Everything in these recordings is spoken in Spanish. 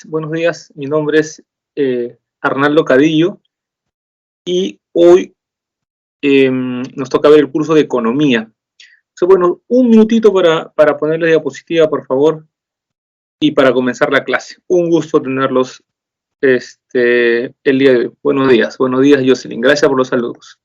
buenos días. Mi nombre es Arnaldo Cadillo y hoy nos toca ver el curso de Economía. Entonces, bueno, un minutito para poner la diapositiva, por favor, y para comenzar la clase. Un gusto tenerlos el día de hoy. Buenos días, Jocelyn. Gracias por los saludos.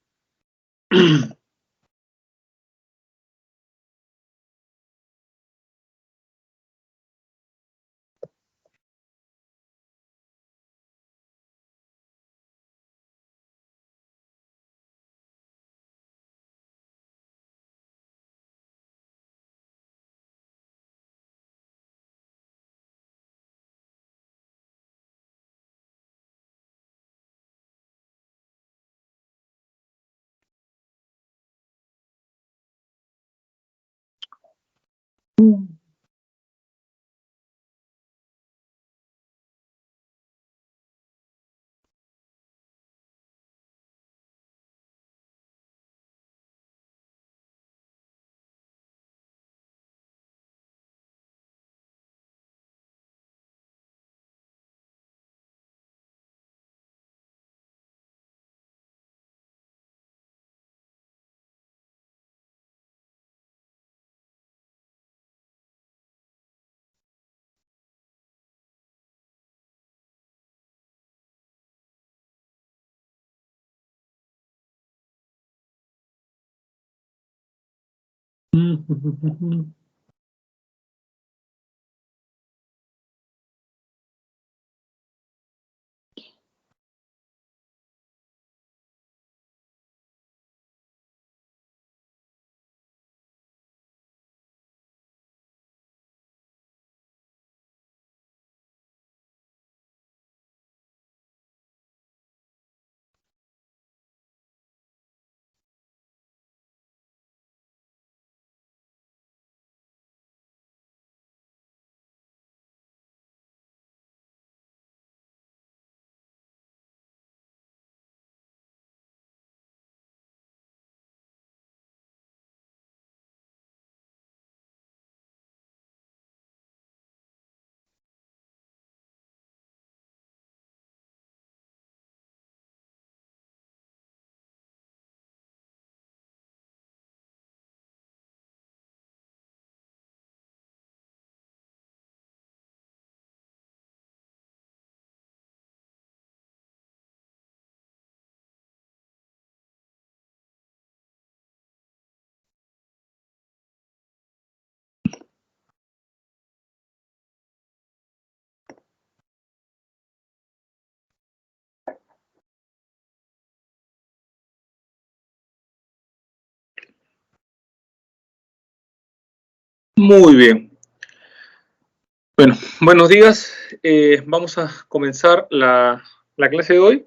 Muy bien. Bueno, buenos días. Vamos a comenzar la clase de hoy.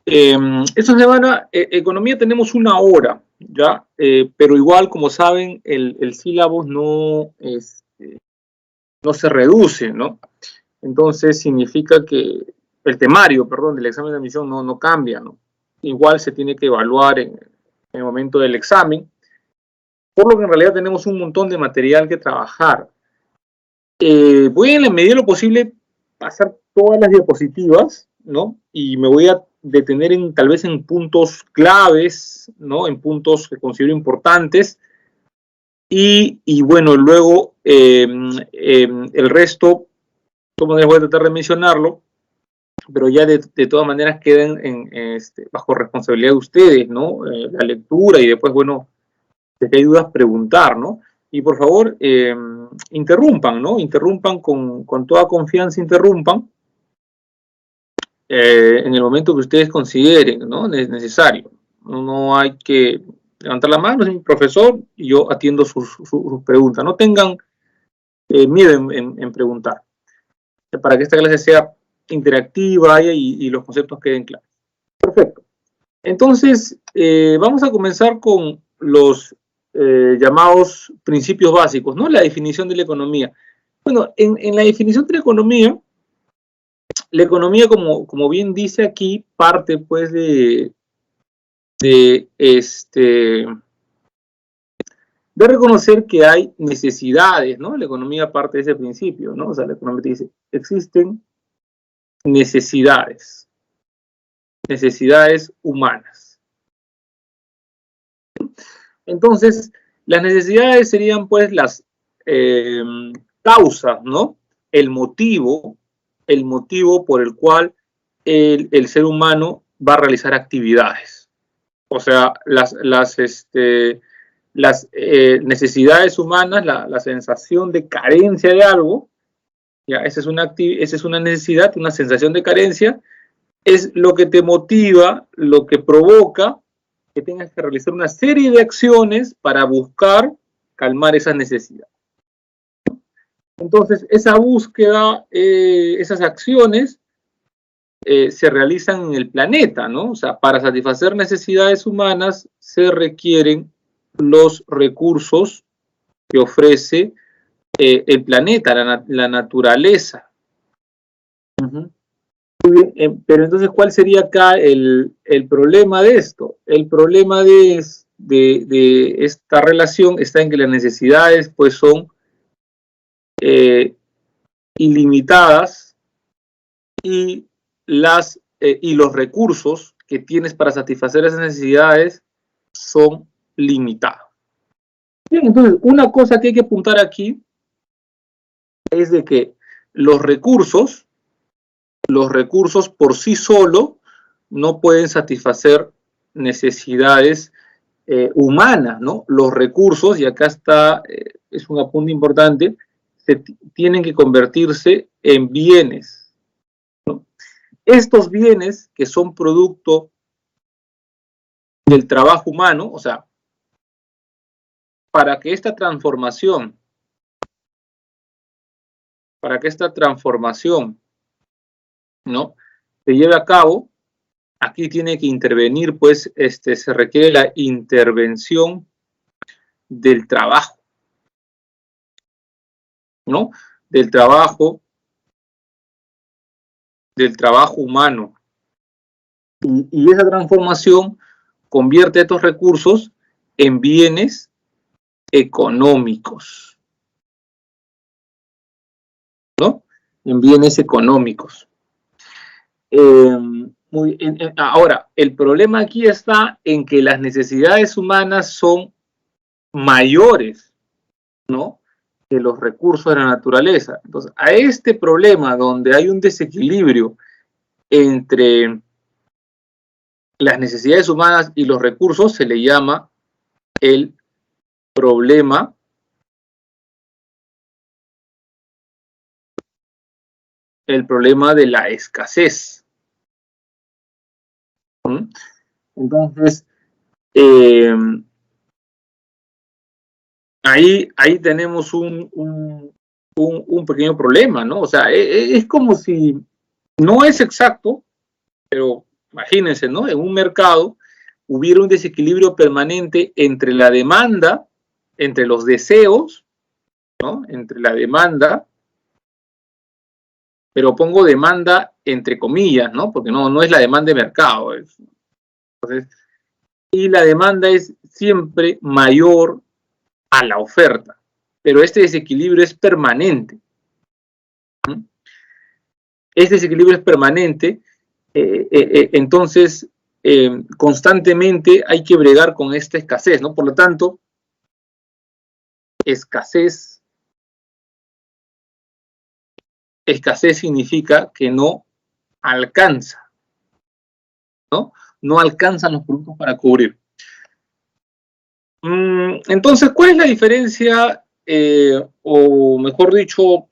Esta semana, economía tenemos una hora, ¿ya? Pero igual, como saben, el sílabo no se reduce, ¿no? Entonces, significa que el temario, perdón, del examen de admisión no cambia, ¿no? Igual se tiene que evaluar en el momento del examen, por lo que en realidad tenemos un montón de material que trabajar. Voy en la medida de lo posible pasar todas las diapositivas, ¿no? Y me voy a detener tal vez en puntos claves, ¿no? En puntos que considero importantes. Y bueno, luego el resto, como les voy a tratar de mencionarlo, pero ya de todas maneras queden bajo responsabilidad de ustedes, ¿no? La lectura y después, bueno, si hay dudas, preguntar, ¿no? Y por favor, interrumpan, ¿no? Interrumpan con toda confianza, interrumpan en el momento que ustedes consideren, ¿no? Es necesario. No hay que levantar la mano, es profesor, y yo atiendo sus preguntas. No tengan miedo en preguntar, para que esta clase sea interactiva y los conceptos queden claros. Perfecto. Entonces, vamos a comenzar con los llamados principios básicos, ¿no? La definición de la economía. Bueno, en la definición de la economía, como bien dice aquí, parte pues de reconocer que hay necesidades, ¿no? La economía parte de ese principio, ¿no? O sea, la economía te dice, existen necesidades humanas. Entonces, las necesidades serían pues las causas, ¿no? El motivo por el cual el ser humano va a realizar actividades. O sea, las necesidades humanas, la sensación de carencia de algo, ya, esa es una necesidad, una sensación de carencia, es lo que te motiva, lo que provoca que tengas que realizar una serie de acciones para buscar calmar esas necesidades. Entonces, esa búsqueda, esas acciones se realizan en el planeta, ¿no? O sea, para satisfacer necesidades humanas se requieren los recursos que ofrece el planeta, la naturaleza. Muy bien, pero entonces, ¿cuál sería acá el problema de esto? El problema de esta relación está en que las necesidades pues son ilimitadas y los recursos que tienes para satisfacer esas necesidades son limitados. Bien, entonces, una cosa que hay que apuntar aquí es de que los recursos por sí solos no pueden satisfacer necesidades humanas, ¿no? Los recursos, y acá está, es un apunte importante, tienen que convertirse en bienes, ¿no? Estos bienes que son producto del trabajo humano, o sea, para que esta transformación, ¿no?, se lleve a cabo, aquí tiene que intervenir, pues, se requiere la intervención del trabajo, ¿no? Del trabajo humano. Y esa transformación convierte estos recursos en bienes económicos, ¿no? En bienes económicos. Ahora, el problema aquí está en que las necesidades humanas son mayores, ¿no?, que los recursos de la naturaleza. Entonces, a este problema donde hay un desequilibrio entre las necesidades humanas y los recursos se le llama el problema de la escasez. Entonces, ahí tenemos un pequeño problema, ¿no? O sea, es como si, no es exacto, pero imagínense, ¿no? En un mercado hubiera un desequilibrio permanente entre la demanda, entre los deseos, ¿no? Entre la demanda, pero pongo demanda entre comillas, ¿no? Porque no es la demanda de mercado. Entonces, y la demanda es siempre mayor a la oferta, pero este desequilibrio es permanente. Este desequilibrio es permanente, entonces constantemente hay que bregar con esta escasez, ¿no? Por lo tanto, escasez significa que no alcanza, ¿no? No alcanzan los productos para cubrir. Entonces, ¿cuál es la diferencia, o mejor dicho,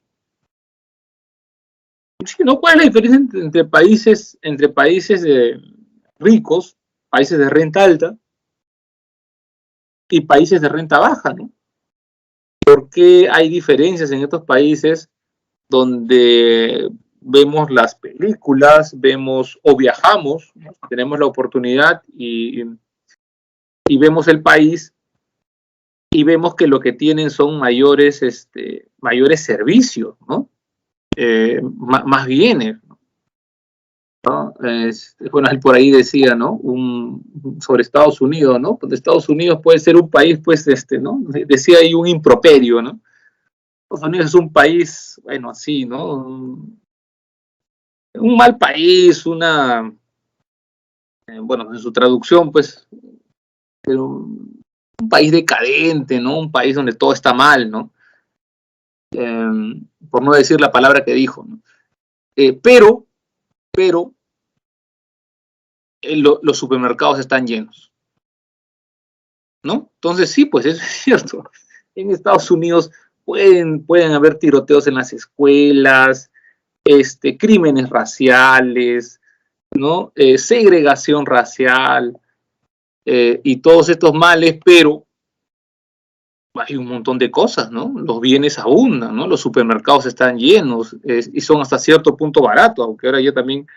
sí, ¿no? ¿Cuál es la diferencia entre países ricos, países de renta alta y países de renta baja, ¿no? ¿Por qué hay diferencias en estos países donde vemos las películas, vemos o viajamos, ¿no? Tenemos la oportunidad y vemos el país y vemos que lo que tienen son mayores servicios, ¿no? Más bienes, ¿no? Bueno, por ahí decía, ¿no? Sobre Estados Unidos, ¿no? Pues Estados Unidos puede ser un país, pues, ¿no? Decía ahí un improperio, ¿no? Estados Unidos es un país, bueno, así, ¿no? un mal país, bueno, en su traducción, pues, un país decadente, ¿no? Un país donde todo está mal, ¿no? Por no decir la palabra que dijo, ¿no? Pero los supermercados están llenos, ¿no? Entonces sí, pues eso es cierto. En Estados Unidos pueden haber tiroteos en las escuelas, crímenes raciales, ¿no? Segregación racial y todos estos males, pero hay un montón de cosas, ¿no? Los bienes abundan, ¿no? Los supermercados están llenos y son hasta cierto punto baratos, aunque ahora ya también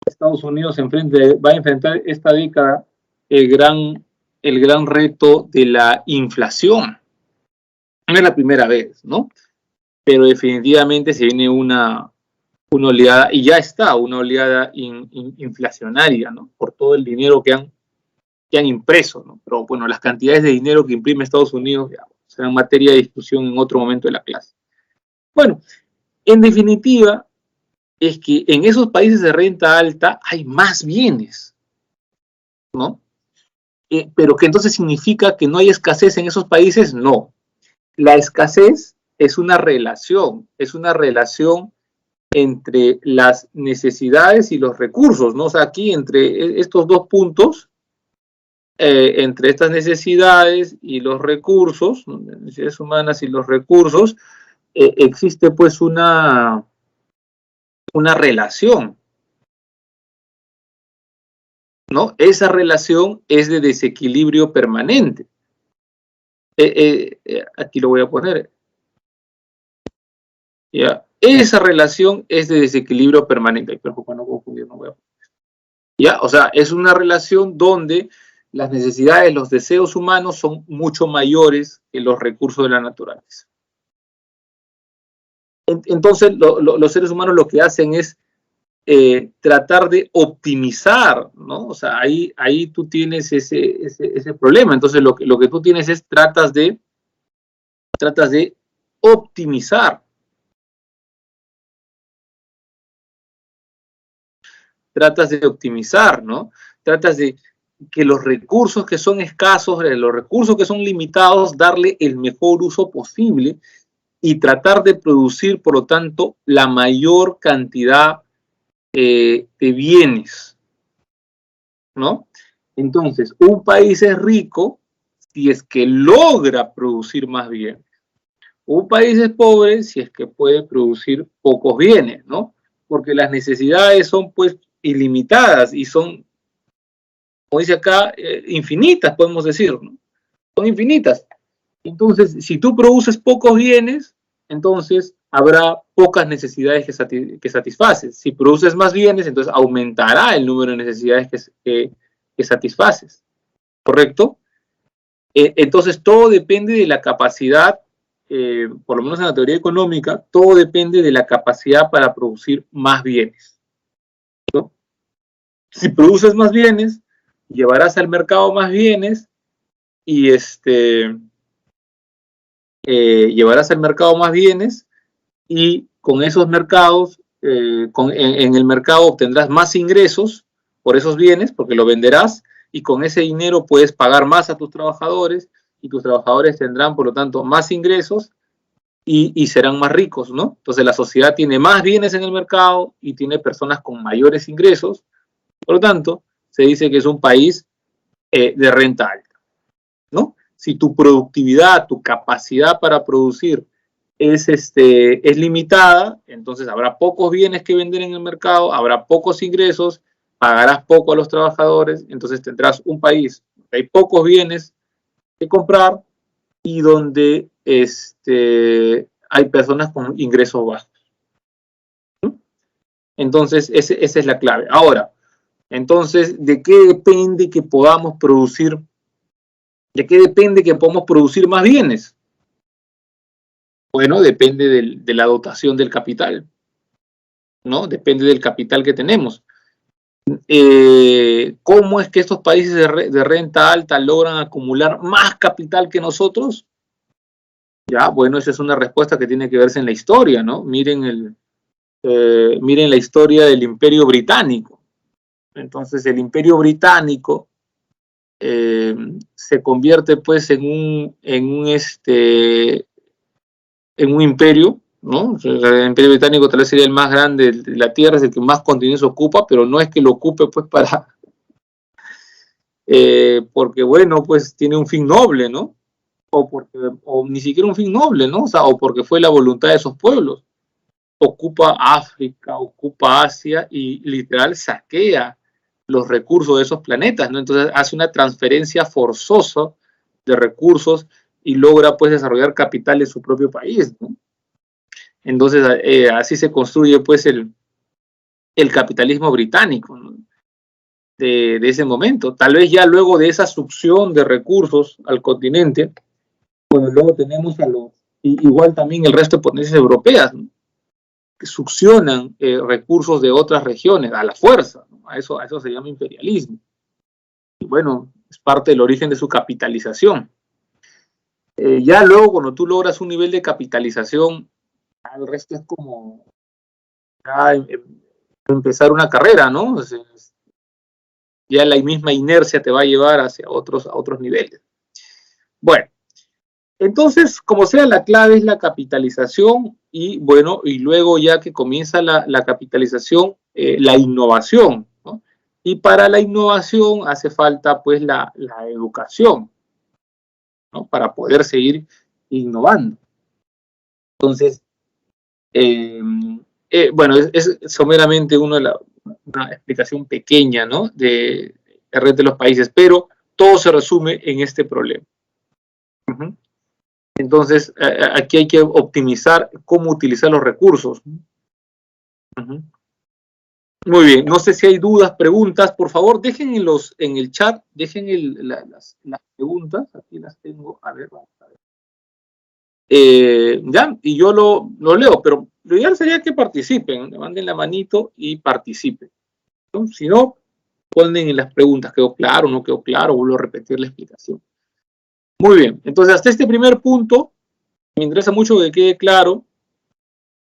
Estados Unidos va a enfrentar esta década el gran reto de la inflación. No es la primera vez, ¿no? Pero definitivamente se viene una oleada, y ya está, una oleada inflacionaria, ¿no? Por todo el dinero que han impreso, ¿no? Pero bueno, las cantidades de dinero que imprime Estados Unidos ya serán materia de discusión en otro momento de la clase. Bueno, en definitiva, es que en esos países de renta alta hay más bienes, ¿no? Pero que entonces significa que no hay escasez en esos países, no. La escasez es una relación entre las necesidades y los recursos, ¿no? O sea, aquí entre estos dos puntos, entre estas necesidades y los recursos, ¿no? Las necesidades humanas y los recursos, existe pues una relación, ¿no? Esa relación es de desequilibrio permanente. Aquí lo voy a poner. ¿Ya? Esa relación es de desequilibrio permanente. Ay, pero no confundir, no voy a... ¿Ya? O sea, es una relación donde las necesidades, los deseos humanos son mucho mayores que los recursos de la naturaleza. Entonces, los seres humanos lo que hacen es tratar de optimizar, ¿no? O sea, ahí tú tienes ese problema. Entonces, lo que tú tienes es tratas de optimizar. Tratas de optimizar, ¿no? Tratas de que los recursos que son escasos, los recursos que son limitados, darle el mejor uso posible y tratar de producir, por lo tanto, la mayor cantidad de bienes, ¿no? Entonces, un país es rico si es que logra producir más bienes. Un país es pobre si es que puede producir pocos bienes, ¿no? Porque las necesidades son, pues, ilimitadas y son, como dice acá, infinitas, podemos decir, ¿no? Son infinitas. Entonces, si tú produces pocos bienes, entonces habrá pocas necesidades que satisfaces. Si produces más bienes, entonces aumentará el número de necesidades que satisfaces. ¿Correcto? Entonces, todo depende de la capacidad, por lo menos en la teoría económica, todo depende de la capacidad para producir más bienes, ¿no? Si produces más bienes, llevarás al mercado más bienes y llevarás al mercado más bienes y con esos mercados, en el mercado obtendrás más ingresos por esos bienes, porque lo venderás, y con ese dinero puedes pagar más a tus trabajadores, y tus trabajadores tendrán, por lo tanto, más ingresos y serán más ricos, ¿no? Entonces la sociedad tiene más bienes en el mercado y tiene personas con mayores ingresos, por lo tanto, se dice que es un país de renta alta, ¿no? Si tu productividad, tu capacidad para producir es limitada, entonces habrá pocos bienes que vender en el mercado, habrá pocos ingresos, pagarás poco a los trabajadores, entonces tendrás un país donde hay pocos bienes que comprar y donde hay personas con ingresos bajos. Entonces, esa es la clave. Ahora, entonces, ¿de qué depende que podamos producir? ¿De qué depende que podamos producir más bienes? Bueno, depende de la dotación del capital, ¿no? Depende del capital que tenemos. ¿Cómo es que estos países de renta alta logran acumular más capital que nosotros? Ya, bueno, esa es una respuesta que tiene que verse en la historia, ¿no? Miren Miren la historia del Imperio Británico. Entonces el Imperio Británico se convierte pues en un imperio, ¿no? El Imperio Británico tal vez sería el más grande de la Tierra, es el que más continentes ocupa, pero no es que lo ocupe pues porque bueno, pues tiene un fin noble, ¿no? O ni siquiera un fin noble, ¿no? O sea, o porque fue la voluntad de esos pueblos. Ocupa África, ocupa Asia y literal saquea los recursos de esos planetas, ¿no? Entonces hace una transferencia forzosa de recursos y logra pues desarrollar capital en su propio país, ¿no? Entonces así se construye pues el capitalismo británico, ¿no? de ese momento. Tal vez ya luego de esa succión de recursos al continente, bueno, luego tenemos igual también el resto de potencias europeas, ¿no? Que succionan recursos de otras regiones a la fuerza, ¿no? A eso se llama imperialismo. Y bueno, es parte del origen de su capitalización. Ya luego cuando tú logras un nivel de capitalización, el resto es como ya empezar una carrera, ¿no? O sea, ya la misma inercia te va a llevar hacia a otros niveles. Bueno, entonces, como sea, la clave es la capitalización y bueno, y luego ya que comienza la capitalización, la innovación, ¿no? Y para la innovación hace falta pues la educación, ¿no? Para poder seguir innovando. Entonces, bueno, es someramente una explicación pequeña, ¿no? De red de los países, pero todo se resume en este problema. Entonces, aquí hay que optimizar cómo utilizar los recursos. Muy bien, no sé si hay dudas, preguntas, por favor, dejen en el chat, dejen las preguntas, aquí las tengo, a ver, vamos a ver. Ya, y yo lo leo, pero lo ideal sería que participen, le manden la manito y participen, ¿no? Si no, ponen en las preguntas, ¿quedó claro, no quedó claro? Vuelvo a repetir la explicación. Muy bien, entonces hasta este primer punto, me interesa mucho que quede claro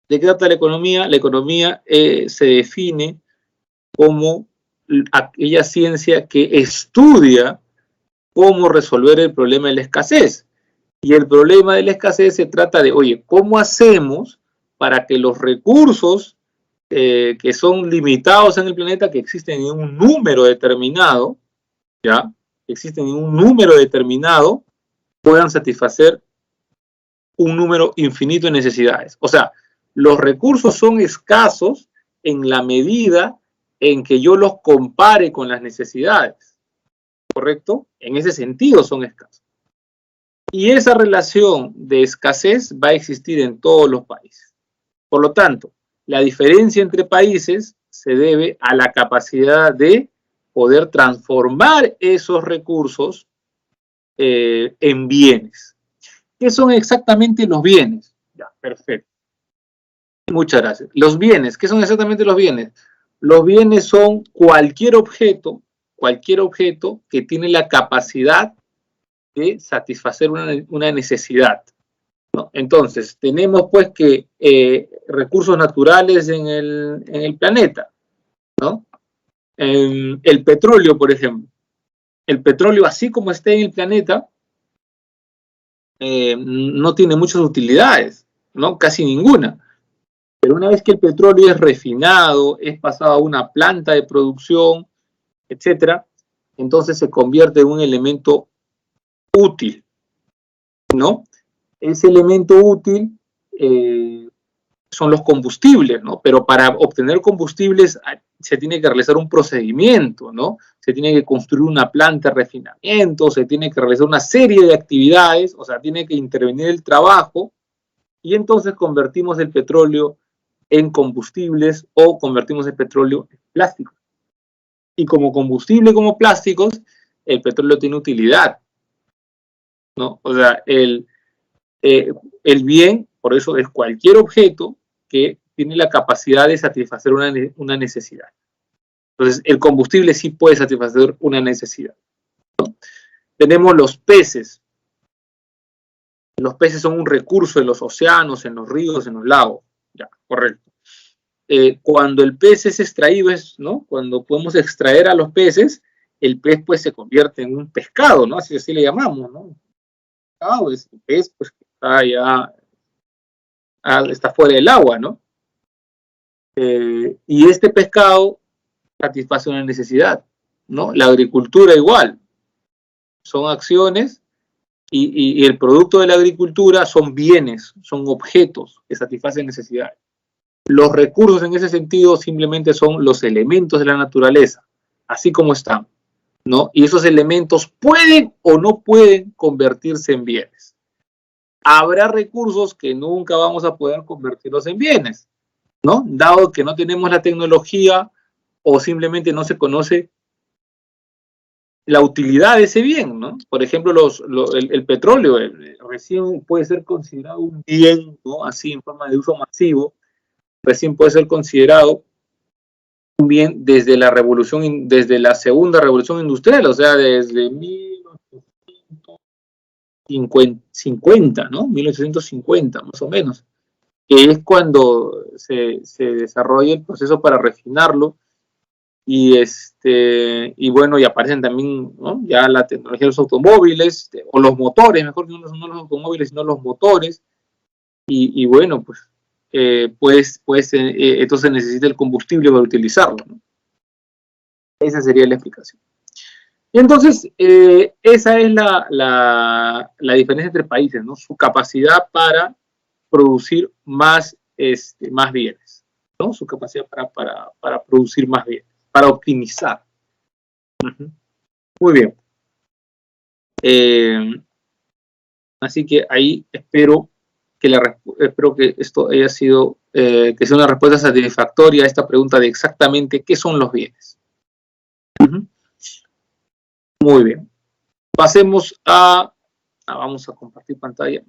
de qué trata la economía. La economía se define como aquella ciencia que estudia cómo resolver el problema de la escasez. Y el problema de la escasez se trata de, oye, ¿cómo hacemos para que los recursos que son limitados en el planeta, que existen en un número determinado, ¿ya? Existen en un número determinado, puedan satisfacer un número infinito de necesidades? O sea, los recursos son escasos en la medida en que yo los compare con las necesidades, ¿correcto? En ese sentido son escasos. Y esa relación de escasez va a existir en todos los países. Por lo tanto, la diferencia entre países se debe a la capacidad de poder transformar esos recursos en bienes. ¿Qué son exactamente los bienes? Ya, perfecto. Muchas gracias. Los bienes, ¿qué son exactamente los bienes? Los bienes son cualquier objeto que tiene la capacidad de satisfacer una necesidad, ¿no? Entonces, tenemos pues que recursos naturales en el planeta, ¿no? El petróleo, por ejemplo. El petróleo, así como está en el planeta, no tiene muchas utilidades, ¿no? Casi ninguna. Pero una vez que el petróleo es refinado, es pasado a una planta de producción, etcétera, entonces se convierte en un elemento útil, ¿no? Ese elemento útil son los combustibles, ¿no? Pero para obtener combustibles se tiene que realizar un procedimiento, ¿no? Se tiene que construir una planta de refinamiento, se tiene que realizar una serie de actividades, o sea, tiene que intervenir el trabajo, y entonces convertimos el petróleo en combustibles o convertimos el petróleo en plásticos. Y como combustible, como plásticos, el petróleo tiene utilidad, ¿no? O sea, el bien, por eso es cualquier objeto que tiene la capacidad de satisfacer una necesidad. Entonces, el combustible sí puede satisfacer una necesidad, ¿no? Tenemos los peces. Los peces son un recurso en los océanos, en los ríos, en los lagos. Ya, correcto. cuando el pez es extraído, ¿no? Cuando podemos extraer a los peces, el pez pues se convierte en un pescado, ¿no? Así le llamamos, ¿no? Pescado es el pez pues que está ya, está fuera del agua, ¿no? Y este pescado satisface una necesidad, ¿no? La agricultura igual, son acciones y el producto de la agricultura son bienes, son objetos que satisfacen necesidades. Los recursos en ese sentido simplemente son los elementos de la naturaleza, así como están, ¿no? Y esos elementos pueden o no pueden convertirse en bienes. Habrá recursos que nunca vamos a poder convertirlos en bienes, ¿no? Dado que no tenemos la tecnología o simplemente no se conoce la utilidad de ese bien, ¿no? Por ejemplo, el petróleo recién puede ser considerado un bien, ¿no? Así en forma de uso masivo, recién puede ser considerado un bien desde la segunda revolución industrial, o sea, desde 1850, ¿no? 1850, más o menos, que es cuando se desarrolla el proceso para refinarlo y bueno, y aparecen también, ¿no? Ya la tecnología de los automóviles, o los motores, mejor que no los automóviles, sino los motores, y bueno, pues entonces necesita el combustible para utilizarlo, ¿no? Esa sería la explicación. Y entonces, esa es la diferencia entre países, ¿no? Su capacidad para producir más bienes, ¿no? Su capacidad para producir más bienes, para optimizar. Muy bien. Así que ahí espero que esto haya sido, que sea una respuesta satisfactoria a esta pregunta de exactamente qué son los bienes. Muy bien. Pasemos vamos a compartir pantalla.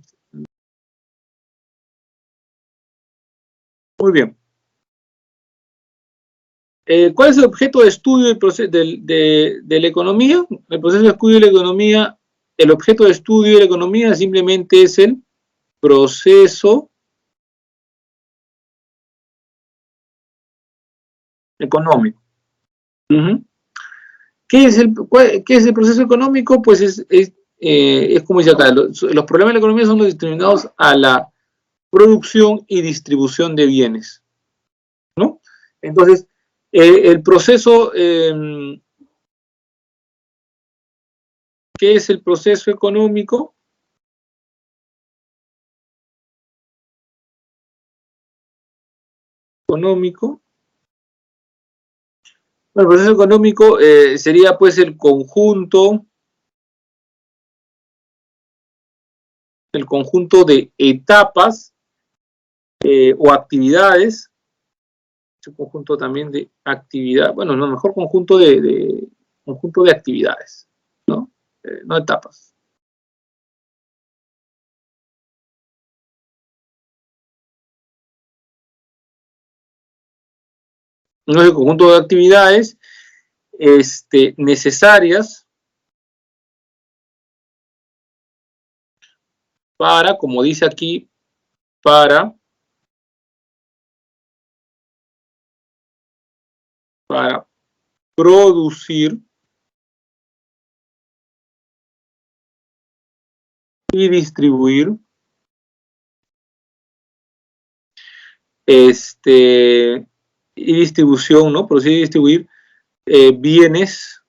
Muy bien. ¿Cuál es el objeto de estudio de la economía? El proceso de estudio de la economía, el objeto de estudio de la economía simplemente es el proceso económico. ¿Qué es el proceso económico? Pues es como dice acá, los problemas de la economía son los determinados a la producción y distribución de bienes, ¿no? Entonces, el proceso, ¿qué es el proceso económico? Bueno, el proceso económico sería pues el conjunto de etapas o actividades, un conjunto también de actividades, bueno, no, mejor conjunto de actividades, ¿no? No etapas. No es el conjunto de actividades necesarias para, como dice aquí, para producir y distribuir y distribución, ¿no? Producir y distribuir bienes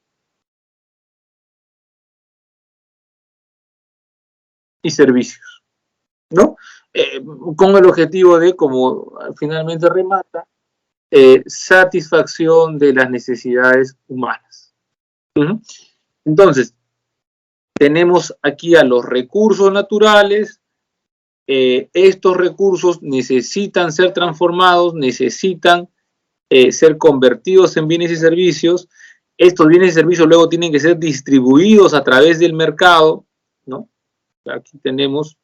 y servicios, ¿no? Con el objetivo de, como finalmente remata, satisfacción de las necesidades humanas. Entonces, tenemos aquí a los recursos naturales. Estos recursos necesitan ser transformados, necesitan ser convertidos en bienes y servicios. Estos bienes y servicios luego tienen que ser distribuidos a través del mercado, ¿no? Aquí tenemos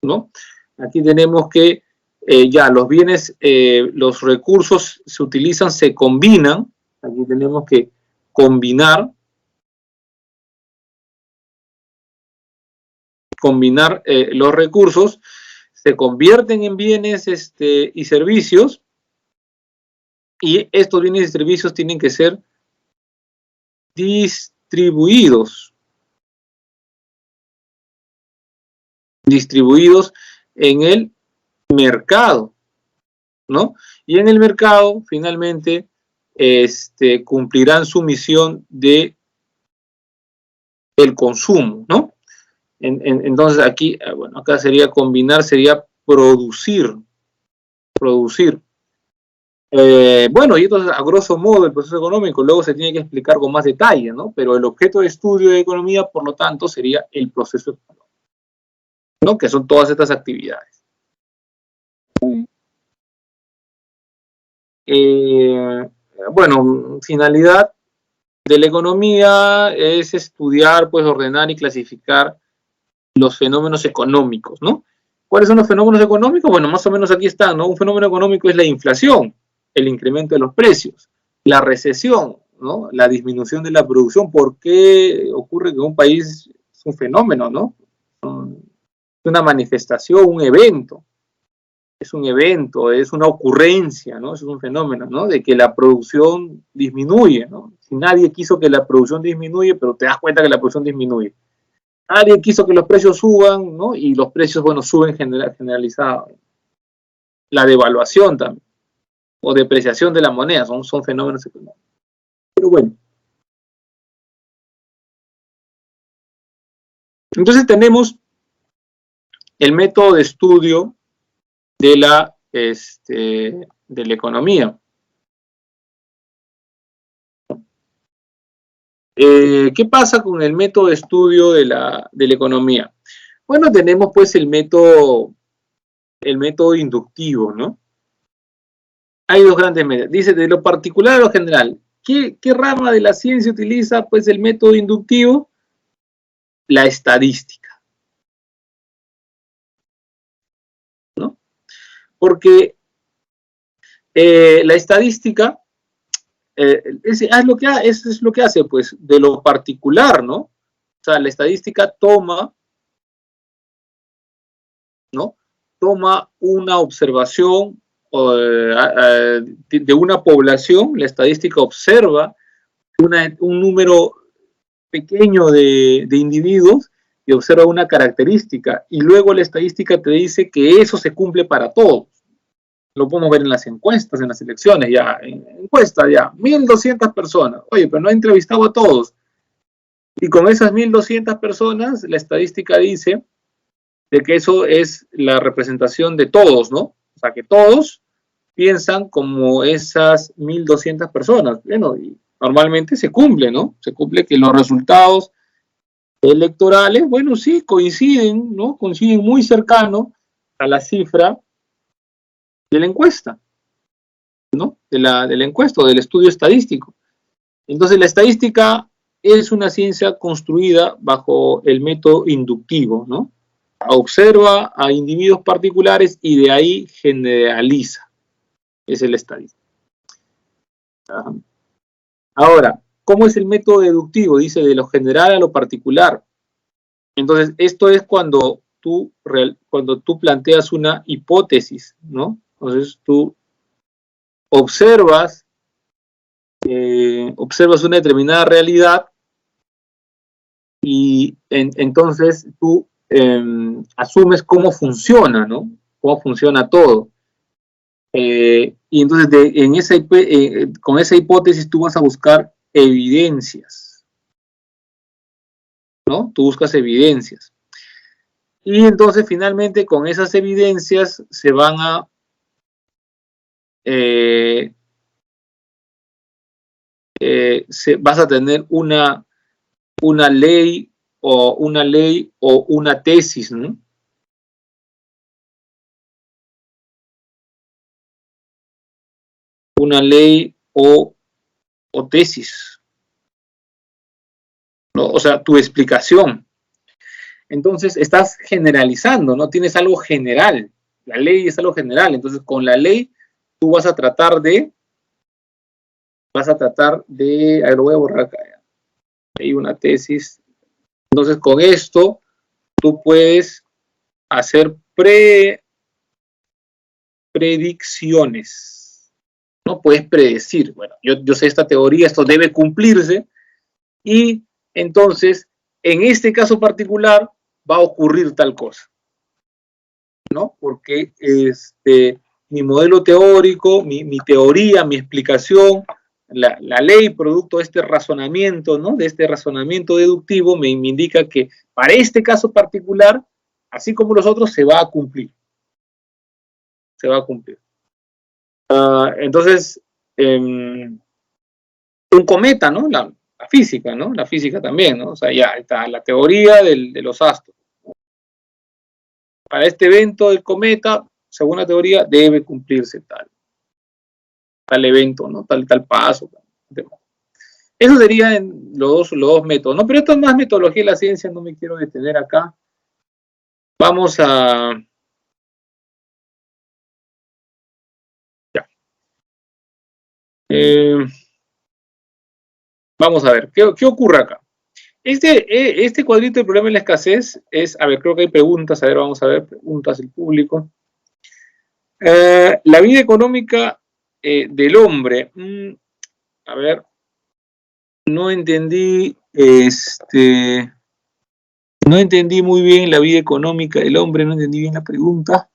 ¿no? Aquí tenemos que ya los bienes, los recursos se utilizan, se combinan. Aquí tenemos que combinar combinar los recursos, se convierten en bienes y servicios, y estos bienes y servicios tienen que ser distribuidos en el mercado, ¿no? Y en el mercado, finalmente, cumplirán su misión de el consumo, ¿no? Entonces aquí, bueno, acá sería combinar, sería producir. Bueno, y entonces a grosso modo el proceso económico luego se tiene que explicar con más detalle, ¿no? Pero el objeto de estudio de economía, por lo tanto, sería el proceso económico, ¿no? Que son todas estas actividades. Bueno, finalidad de la economía es estudiar, pues ordenar y clasificar los fenómenos económicos, ¿no? ¿Cuáles son los fenómenos económicos? Bueno, más o menos aquí están, ¿no? Un fenómeno económico es la inflación, el incremento de los precios, la recesión, ¿no? La disminución de la producción. ¿Por qué ocurre que un país es un fenómeno, ¿no? Es una manifestación, un evento. Es un evento, es una ocurrencia, ¿no? Es un fenómeno, ¿no? De que la producción disminuye, ¿no? Si nadie quiso que la producción disminuya, pero te das cuenta que la producción disminuye. Nadie quiso que los precios suban, ¿no? Y los precios, bueno, suben generalizados. La devaluación también, o depreciación de la moneda, son fenómenos económicos. Pero bueno. Entonces tenemos el método de estudio de la economía. ¿Qué pasa con el método de estudio de la economía? Bueno, tenemos pues el método inductivo, ¿no? Hay dos grandes métodos. Dice, de lo particular a lo general. ¿Qué rama de la ciencia utiliza pues el método inductivo? La estadística, ¿no? Porque la estadística eso es lo que hace, pues, de lo particular, ¿no? O sea, la estadística toma, ¿no? Toma una observación de una población, la estadística observa un número pequeño de individuos y observa una característica, y luego la estadística te dice que eso se cumple para todos. Lo podemos ver en las encuestas, en las elecciones, ya, encuestas ya, 1.200 personas, oye, pero no ha entrevistado a todos. Y con esas 1.200 personas, la estadística dice de que eso es la representación de todos, ¿no? O sea, que todos piensan como esas 1.200 personas. Bueno, y normalmente se cumple, ¿no? Se cumple que los resultados electorales, bueno, sí, coinciden, ¿no? Coinciden muy cercano a la cifra de la encuesta, ¿no? De la encuesta o del estudio estadístico. Entonces, la estadística es una ciencia construida bajo el método inductivo, ¿no? Observa a individuos particulares y de ahí generaliza. Es el estadístico. Ahora, ¿cómo es el método deductivo? Dice de lo general a lo particular. Entonces, esto es cuando tú planteas una hipótesis, ¿no? Entonces, tú observas una determinada realidad y entonces tú asumes cómo funciona, ¿no? Cómo funciona todo. Y entonces con esa hipótesis tú vas a buscar evidencias, ¿no? Tú buscas evidencias. Y entonces finalmente con esas evidencias se van a vas a tener una ley o una tesis, ¿no? Una ley o tesis, ¿no? O sea, tu explicación. Entonces, estás generalizando, ¿no? Tienes algo general. La ley es algo general. Entonces, con la ley, tú vas a tratar de, a ver, lo voy a borrar acá. Hay una tesis. Entonces, con esto, tú puedes hacer predicciones, ¿no? Puedes predecir, bueno, yo sé esta teoría, esto debe cumplirse, y entonces, en este caso particular, va a ocurrir tal cosa, ¿no? Porque mi modelo teórico, mi teoría, mi explicación, la ley producto de este razonamiento, ¿no? De este razonamiento deductivo me indica que para este caso particular, así como los otros, se va a cumplir. Se va a cumplir. Entonces, un cometa, ¿no? La física, ¿no? La física también, ¿no? O sea, ya está la teoría de los astros. Para este evento del cometa, según la teoría, debe cumplirse tal evento, ¿no? Tal paso. Eso serían los dos métodos, ¿no? Pero esto es más metodología de la ciencia, no me quiero detener acá. Vamos a... Ya. Vamos a ver, ¿qué ocurre acá? Este cuadrito del problema de la escasez es, a ver, creo que hay preguntas, a ver, vamos a ver, preguntas del público. La vida económica del hombre, a ver, no entendí, no entendí muy bien la vida económica del hombre, no entendí bien la pregunta.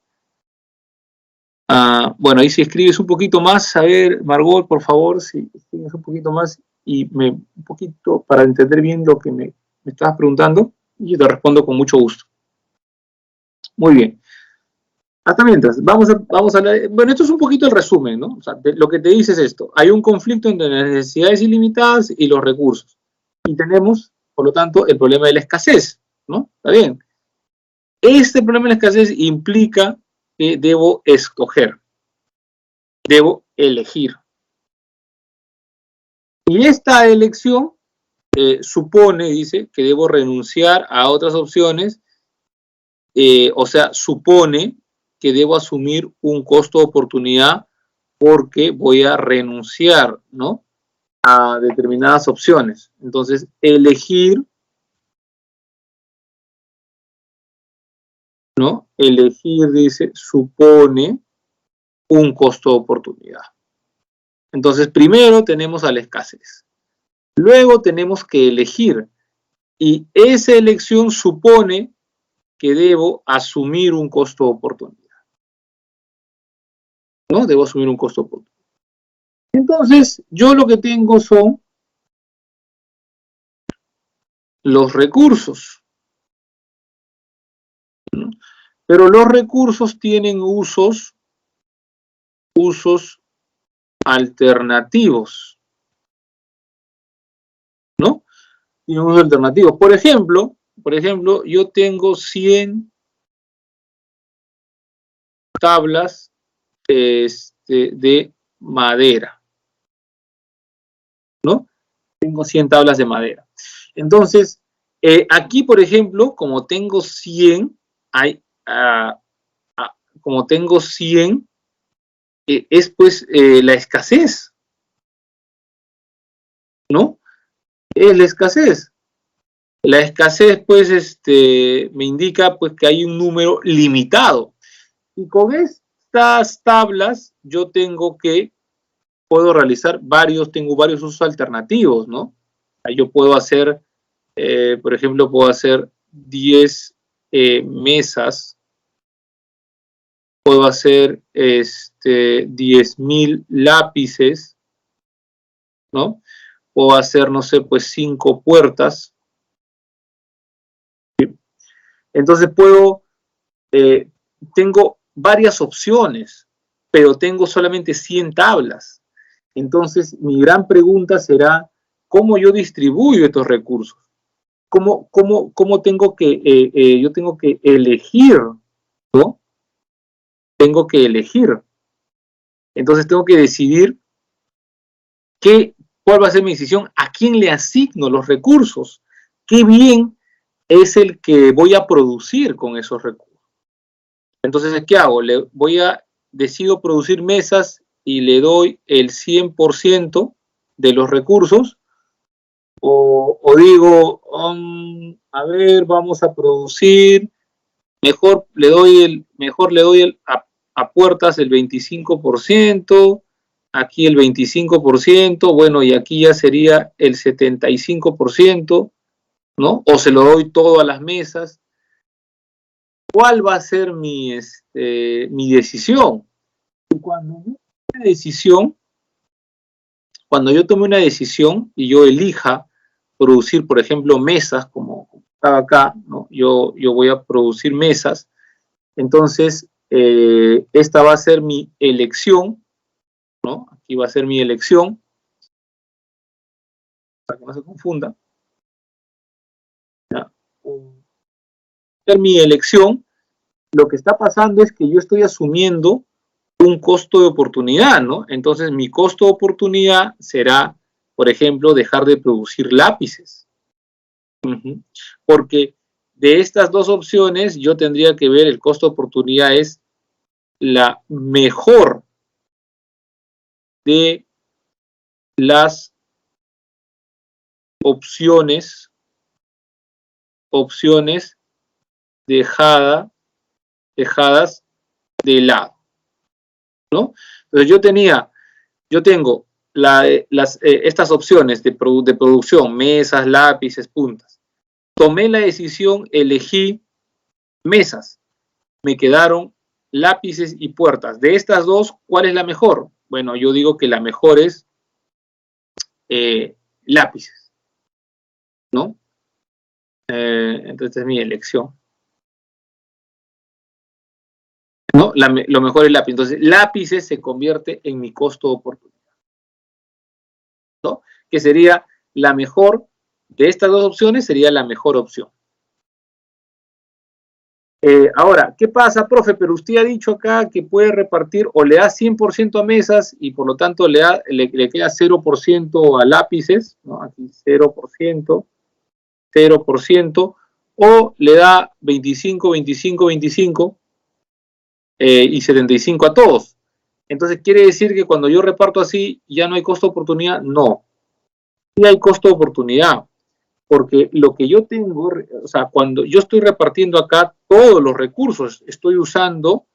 Bueno, ahí si escribes un poquito más, a ver, Margot, por favor, si escribes un poquito más y un poquito para entender bien lo que me estabas preguntando, y yo te respondo con mucho gusto. Muy bien. Hasta mientras, vamos a hablar, bueno, esto es un poquito el resumen, ¿no? O sea, lo que te dice es esto, hay un conflicto entre las necesidades ilimitadas y los recursos, y tenemos, por lo tanto, el problema de la escasez, ¿no? Está bien. Este problema de la escasez implica que debo escoger, debo elegir. Y esta elección supone, dice, que debo renunciar a otras opciones, o sea, supone que debo asumir un costo de oportunidad porque voy a renunciar, ¿no? A determinadas opciones. Entonces, elegir, ¿no? Elegir, dice, supone un costo de oportunidad. Entonces, primero tenemos a la escasez. Luego tenemos que elegir. Y esa elección supone que debo asumir un costo de oportunidad. ¿No? Debo asumir un costo de oportunidad. Entonces, yo lo que tengo son los recursos. ¿No? Pero los recursos tienen usos alternativos. ¿No? Tienen usos alternativos. Por ejemplo, yo tengo 100 tablas de madera. ¿No? Tengo 100 tablas de madera. Entonces, aquí, por ejemplo, como tengo 100, como tengo 100, es pues la escasez, ¿no? Es la escasez. La escasez, pues, me indica pues que hay un número limitado. Y con estas tablas yo puedo realizar tengo varios usos alternativos, ¿no? Yo puedo hacer, por ejemplo, puedo hacer 10 mesas, puedo hacer 10.000 lápices, ¿no? Puedo hacer, no sé, pues 5 puertas. ¿Sí? Entonces tengo varias opciones, pero tengo solamente 100 tablas. Entonces, mi gran pregunta será, ¿cómo yo distribuyo estos recursos? ¿Cómo tengo que, yo tengo que elegir, ¿no? Tengo que elegir. Entonces, tengo que decidir cuál va a ser mi decisión, a quién le asigno los recursos, qué bien es el que voy a producir con esos recursos. Entonces, ¿qué hago? Decido producir mesas y le doy el 100% de los recursos, O digo, a ver, vamos a producir, mejor le doy a puertas el 25%, aquí el 25%, bueno, y aquí ya sería el 75%, ¿no? O se lo doy todo a las mesas. ¿Cuál va a ser mi decisión? Cuando yo tome una decisión y yo elija producir, por ejemplo, mesas, como estaba acá, ¿no? Yo voy a producir mesas, entonces esta va a ser mi elección, ¿no? Aquí va a ser mi elección, para que no se confunda. ¿Ya? Va a ser mi elección. Lo que está pasando es que yo estoy asumiendo un costo de oportunidad, ¿no? Entonces mi costo de oportunidad será, por ejemplo, dejar de producir lápices. Porque de estas dos opciones yo tendría que ver el costo de oportunidad es la mejor de las opciones dejadas de lado, ¿no? Entonces yo tengo estas opciones de producción, mesas, lápices, puntas. Tomé la decisión, elegí mesas, me quedaron lápices y puertas. De estas dos, ¿cuál es la mejor? Bueno, yo digo que la mejor es lápices, ¿no? Entonces es mi elección, ¿no? Lo mejor es lápiz. Entonces, lápices se convierte en mi costo de oportunidad, ¿no? Que sería la mejor, de estas dos opciones, sería la mejor opción. Ahora, ¿qué pasa, profe? Pero usted ha dicho acá que puede repartir o le da 100% a mesas y por lo tanto le queda 0% a lápices, ¿no? Aquí 0%, 0%, o le da 25, 25, 25 y 75 a todos. Entonces, ¿quiere decir que cuando yo reparto así ya no hay costo de oportunidad? No, sí hay costo de oportunidad, porque lo que yo tengo, o sea, cuando yo estoy repartiendo acá todos los recursos, estoy usando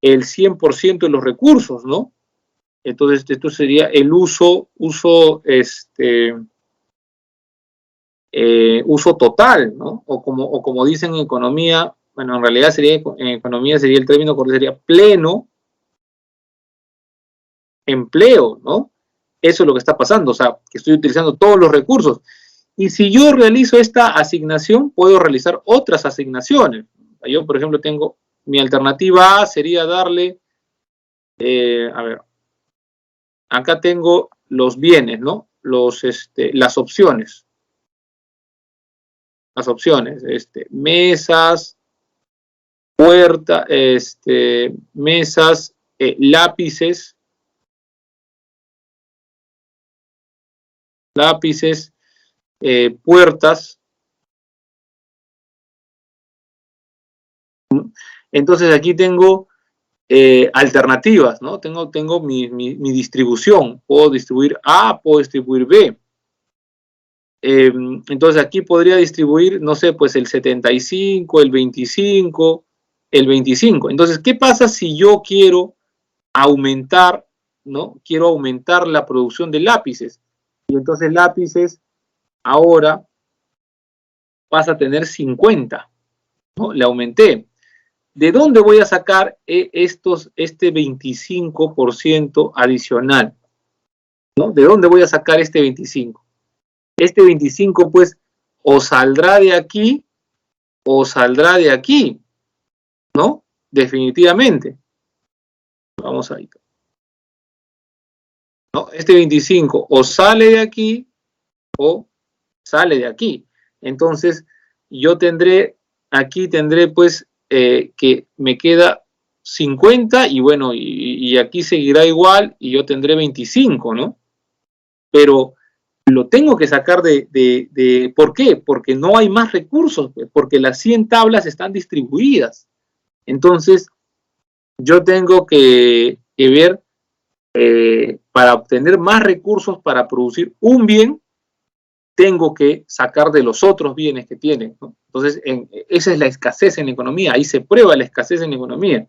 el 100% de los recursos, ¿no? Entonces, esto sería el uso total, ¿no? O como dicen en economía, bueno, en realidad en economía sería el término correcto, sería pleno empleo, ¿no? Eso es lo que está pasando, o sea, que estoy utilizando todos los recursos. Y si yo realizo esta asignación, puedo realizar otras asignaciones. Yo, por ejemplo, tengo mi alternativa A sería darle, a ver, acá tengo los bienes, ¿no? Las opciones. Las opciones, mesas, puertas, mesas, lápices, puertas. Entonces aquí tengo alternativas, ¿no? Tengo mi distribución. Puedo distribuir A, puedo distribuir B. Entonces aquí podría distribuir, no sé, pues el 75, el 25, el 25. Entonces, ¿qué pasa si yo quiero aumentar, ¿no? Quiero aumentar la producción de lápices. Y entonces lápices ahora pasa a tener 50, ¿no? Le aumenté. ¿De dónde voy a sacar este 25% adicional? ¿No? ¿De dónde voy a sacar este 25? Este 25, pues, o saldrá de aquí o saldrá de aquí, ¿no? Definitivamente. Vamos ahí. ¿No? Este 25 o sale de aquí o sale de aquí. Entonces, yo aquí tendré pues que me queda 50 y bueno, y aquí seguirá igual y yo tendré 25, ¿no? Pero lo tengo que sacar ¿por qué? Porque no hay más recursos, porque las 100 tablas están distribuidas. Entonces, yo tengo que ver para obtener más recursos para producir un bien, tengo que sacar de los otros bienes que tienen, ¿no? Entonces, esa es la escasez en la economía, ahí se prueba la escasez en la economía,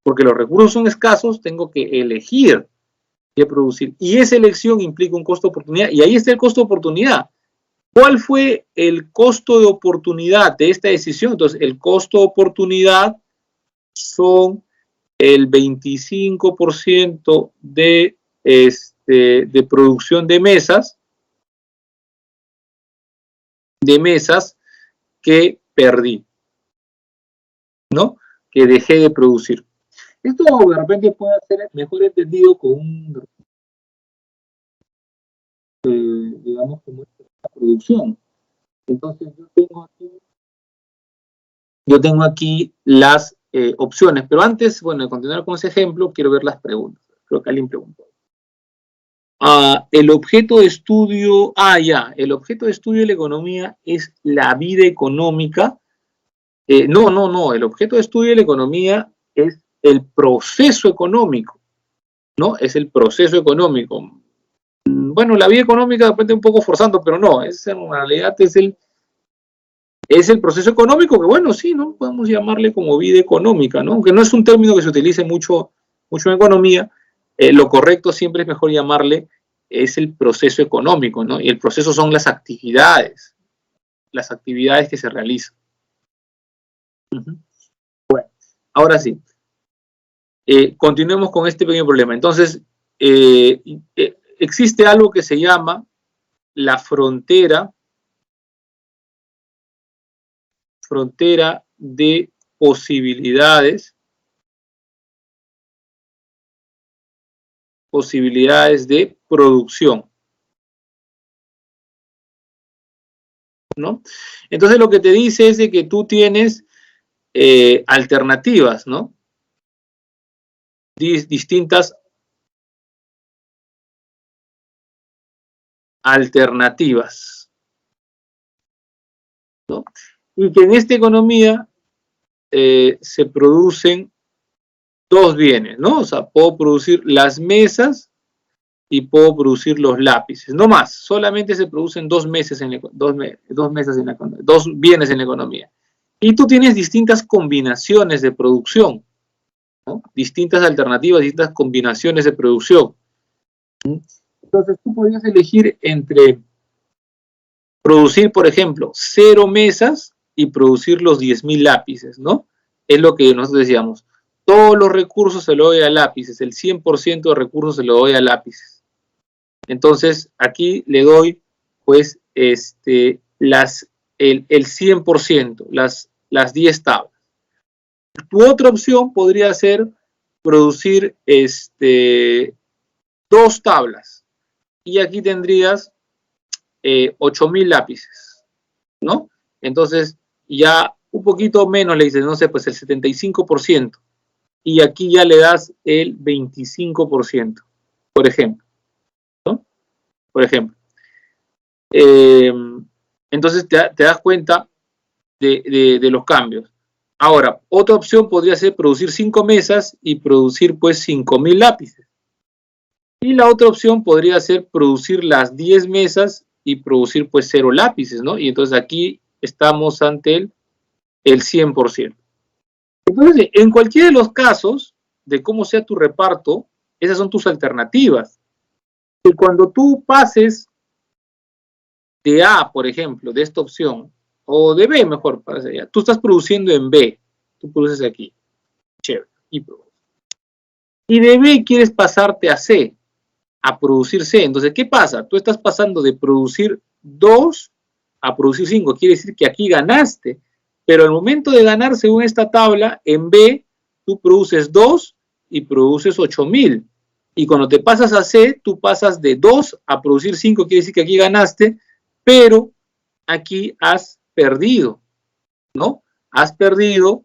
porque los recursos son escasos, tengo que elegir qué producir, y esa elección implica un costo de oportunidad, y ahí está el costo de oportunidad. ¿Cuál fue el costo de oportunidad de esta decisión? Entonces, el costo de oportunidad son el 25% de producción de mesas que perdí, ¿no? Que dejé de producir. Esto de repente puede ser mejor entendido con digamos, como esta producción. Entonces yo tengo aquí las opciones, pero antes, bueno, de continuar con ese ejemplo, quiero ver las preguntas. Creo que alguien preguntó. El objeto de estudio, el objeto de estudio de la economía es la vida económica. No, el objeto de estudio de la economía es el proceso económico, ¿no? Es el proceso económico. Bueno, la vida económica depende un poco forzando, pero no, en realidad es el proceso económico, que bueno, sí, ¿no? Podemos llamarle como vida económica, ¿no? Aunque no es un término que se utilice mucho en economía, lo correcto siempre es mejor llamarle, es el proceso económico, ¿no? Y el proceso son las actividades que se realizan. Bueno, ahora sí, continuemos con este pequeño problema. Entonces, existe algo que se llama la frontera de posibilidades de producción, ¿no? Entonces lo que te dice es de que tú tienes alternativas, ¿no? Distintas alternativas, ¿no? Y que en esta economía se producen dos bienes, ¿no? O sea, puedo producir las mesas y puedo producir los lápices, no más, solamente se producen dos bienes en la economía. Y tú tienes distintas combinaciones de producción, ¿no? Distintas alternativas, distintas combinaciones de producción. Entonces tú podrías elegir entre producir, por ejemplo, 0 mesas y producir los 10.000 lápices, ¿no? Es lo que nosotros decíamos. Todos los recursos se lo doy a lápices, el 100% de recursos se lo doy a lápices. Entonces, aquí le doy, pues, el 100%, las 10 tablas. Tu otra opción podría ser producir 2 tablas. Y aquí tendrías 8.000 lápices, ¿no? Entonces, ya un poquito menos le dices, no sé, pues el 75%. Y aquí ya le das el 25%, por ejemplo, ¿no? Por ejemplo. Entonces te das cuenta de los cambios. Ahora, otra opción podría ser producir 5 mesas y producir pues 5.000 lápices. Y la otra opción podría ser producir las 10 mesas y producir pues 0 lápices, ¿no? Y entonces aquí estamos ante el 100%. Entonces, en cualquiera de los casos, de cómo sea tu reparto, esas son tus alternativas. Y cuando tú pases de A, por ejemplo, de esta opción, o de B mejor, para allá, tú estás produciendo en B, tú produces aquí, chévere, y de B quieres pasarte a C, a producir C. Entonces, ¿qué pasa? Tú estás pasando de producir 2 a producir 5, quiere decir que aquí ganaste, pero al momento de ganar, según esta tabla, en B, tú produces 2 y produces 8.000. Y cuando te pasas a C, tú pasas de 2 a producir 5, quiere decir que aquí ganaste, pero aquí has perdido, ¿no? Has perdido,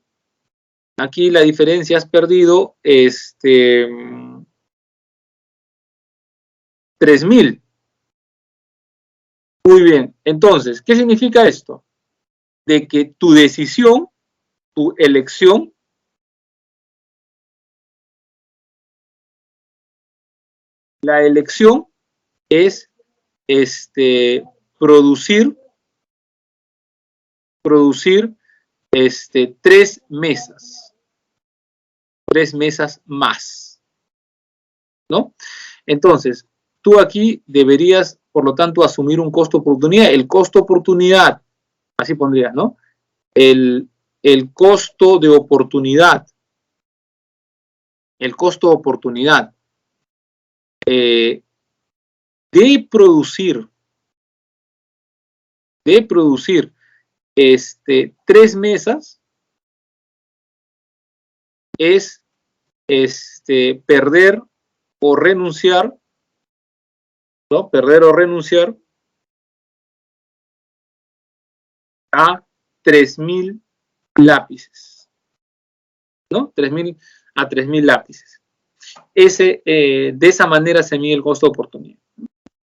aquí la diferencia, has perdido 3.000. Muy bien, entonces, ¿qué significa esto? De que tu decisión, tu elección, la elección es producir 3 mesas. 3 mesas más, ¿no? Entonces, tú aquí deberías, por lo tanto, asumir un costo oportunidad. El costo oportunidad, así pondrías, ¿no? El costo de oportunidad. El costo de oportunidad de producir 3 mesas es perder o renunciar, ¿no? Perder o renunciar a 3.000 lápices, ¿no? 3.000 lápices. De esa manera se mide el costo de oportunidad.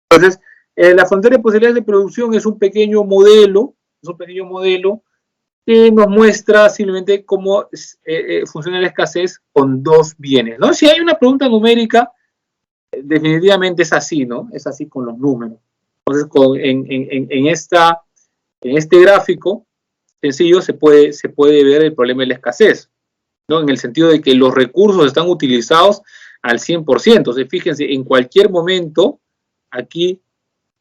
Entonces, la frontera de posibilidades de producción es un pequeño modelo, que nos muestra simplemente cómo funciona la escasez con 2 bienes, ¿no? Si hay una pregunta numérica, definitivamente es así, ¿no? Es así con los números. Entonces, en este gráfico sencillo se puede ver el problema de la escasez, ¿no? En el sentido de que los recursos están utilizados al 100%. Entonces, fíjense, en cualquier momento, aquí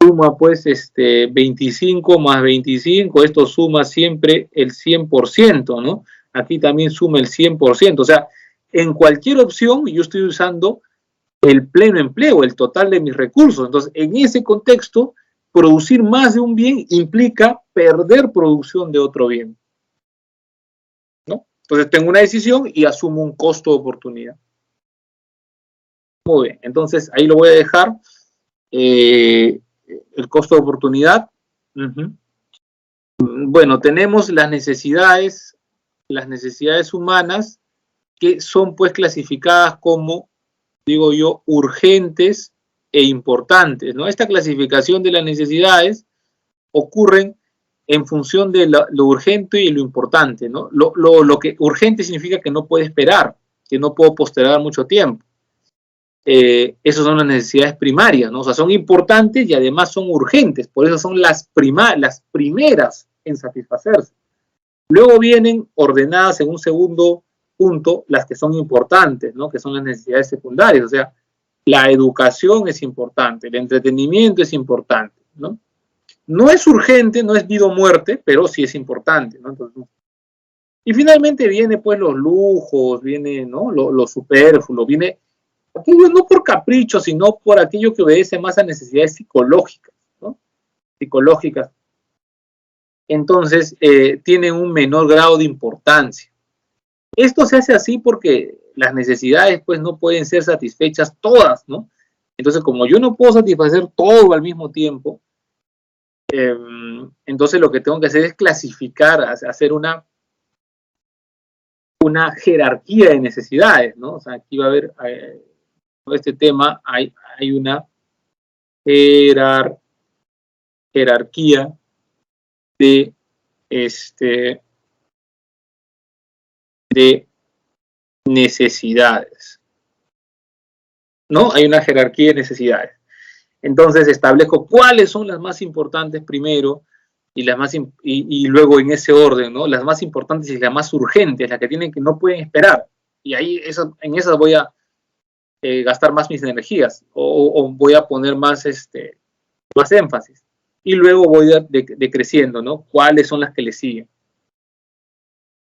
suma pues 25 más 25, esto suma siempre el 100%, ¿no? Aquí también suma el 100%, o sea, en cualquier opción yo estoy usando el pleno empleo, el total de mis recursos. Entonces, en ese contexto, producir más de un bien implica perder producción de otro bien, ¿no? Entonces, tengo una decisión y asumo un costo de oportunidad. Muy bien, entonces ahí lo voy a dejar. El costo de oportunidad. Bueno, tenemos las necesidades humanas que son pues clasificadas como, digo yo, urgentes e importantes, ¿no? Esta clasificación de las necesidades ocurren en función de lo urgente y lo importante, ¿no? Lo que urgente significa que no puede esperar, que no puedo postergar mucho tiempo. Esas son las necesidades primarias, ¿no? O sea, son importantes y además son urgentes, por eso son las primeras en satisfacerse. Luego vienen ordenadas en un segundo punto las que son importantes, ¿no? Que son las necesidades secundarias, o sea, la educación es importante, el entretenimiento es importante, ¿no? No es urgente, no es vida o muerte, pero sí es importante, ¿no? Entonces, y finalmente viene pues los lujos, viene, ¿no? Lo superfluo, viene aquello no por capricho, sino por aquello que obedece más a necesidades psicológicas, ¿no? Psicológicas. Entonces, tienen un menor grado de importancia. Esto se hace así porque las necesidades, pues, no pueden ser satisfechas todas, ¿no? Entonces, como yo no puedo satisfacer todo al mismo tiempo, entonces lo que tengo que hacer es clasificar, hacer una jerarquía de necesidades, ¿no? O sea, aquí va a haber... este tema hay una jerarquía de necesidades, ¿no? Hay una jerarquía de necesidades. Entonces establezco cuáles son las más importantes primero y luego en ese orden, ¿no? Las más importantes y las más urgentes, las que no pueden esperar. Y ahí en esas voy a gastar más mis energías o voy a poner más énfasis. Y luego voy decreciendo, ¿no? ¿Cuáles son las que le siguen?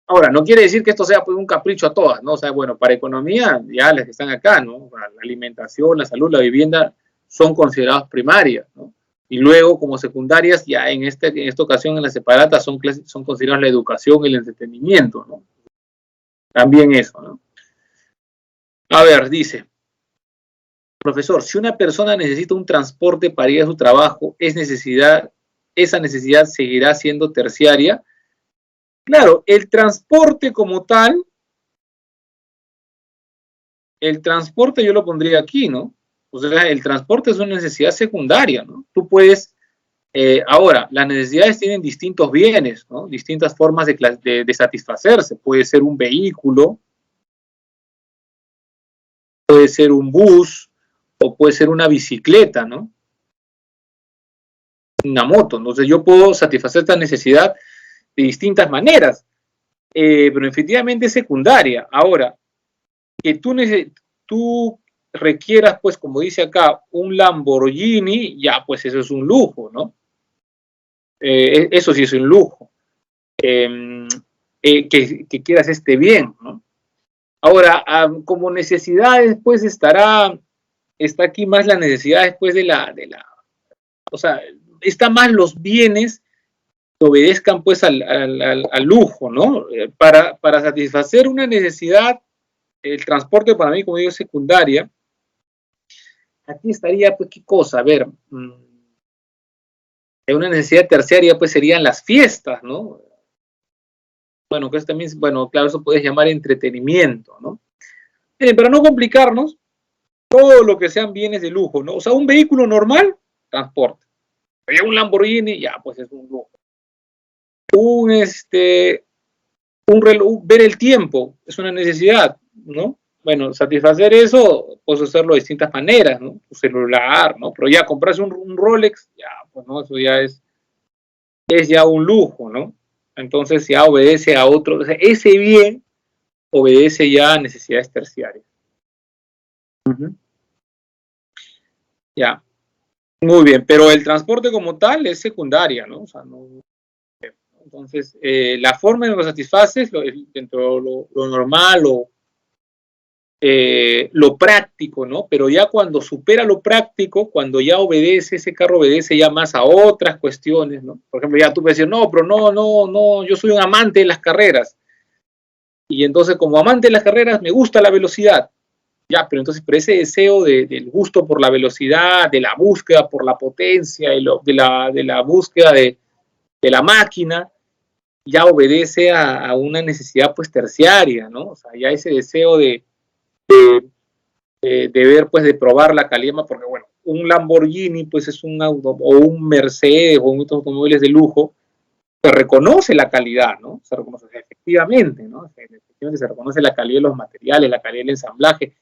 Ahora, no quiere decir que esto sea pues, un capricho a todas, ¿no? O sea, bueno, para economía, ya las que están acá, ¿no? La alimentación, la salud, la vivienda son consideradas primarias, ¿no? Y luego, como secundarias, ya en esta ocasión, en las separatas, son consideradas la educación y el entretenimiento, ¿no? También eso, ¿no? A ver, dice, profesor, si una persona necesita un transporte para ir a su trabajo, esa necesidad seguirá siendo terciaria. Claro, el transporte como tal, el transporte yo lo pondría aquí, ¿no? O sea, el transporte es una necesidad secundaria, ¿no? Tú puedes, ahora, las necesidades tienen distintos bienes, ¿no? Distintas formas de satisfacerse. Puede ser un vehículo, puede ser un bus, o puede ser una bicicleta, ¿no? una moto. Entonces yo puedo satisfacer esta necesidad de distintas maneras, pero efectivamente es secundaria. Ahora, que tú requieras, pues, como dice acá, un Lamborghini, ya, pues eso es un lujo, ¿no? Eso sí es un lujo. Que quieras este bien, ¿no? Ahora, como necesidades, pues está aquí más la necesidad después o sea, está más los bienes que obedezcan pues al lujo, ¿no? Para satisfacer una necesidad, el transporte para mí, como digo, es secundaria. Aquí estaría, pues, ¿qué cosa? A ver, una necesidad terciaria, pues, serían las fiestas, ¿no? Bueno, que eso también, bueno, claro, eso puedes llamar entretenimiento, ¿no? Para no complicarnos, todo lo que sean bienes de lujo, ¿no? O sea, un vehículo normal, transporte. Pero un Lamborghini, ya, pues es un lujo. Un reloj, ver el tiempo, es una necesidad, ¿no? Bueno, satisfacer eso, puedes hacerlo de distintas maneras, ¿no? Tu celular, ¿no? Pero ya comprarse un Rolex, ya, pues no, eso ya es ya un lujo, ¿no? Entonces ya obedece a otro, o sea, ese bien obedece ya a necesidades terciarias. Ya, muy bien, pero el transporte como tal es secundaria, ¿no? O sea, no. Entonces, la forma en la que satisfaces dentro de lo normal o lo práctico, ¿no? Pero ya cuando supera lo práctico, cuando ya obedece, ese carro obedece ya más a otras cuestiones, ¿no? Por ejemplo, ya tú puedes decir, no, pero no, yo soy un amante de las carreras. Y entonces, como amante de las carreras, me gusta la velocidad. Ya, pero entonces, pero ese deseo del gusto por la velocidad, de la búsqueda por la potencia, de la búsqueda de la máquina, ya obedece a una necesidad pues terciaria, ¿no? O sea, ya ese deseo de ver, pues, de probar la calidad, porque bueno, un Lamborghini pues es un auto, o un Mercedes, o muchos automóviles de lujo, se reconoce la calidad, ¿no? Se reconoce efectivamente, ¿no? Efectivamente se reconoce la calidad de los materiales, la calidad del ensamblaje,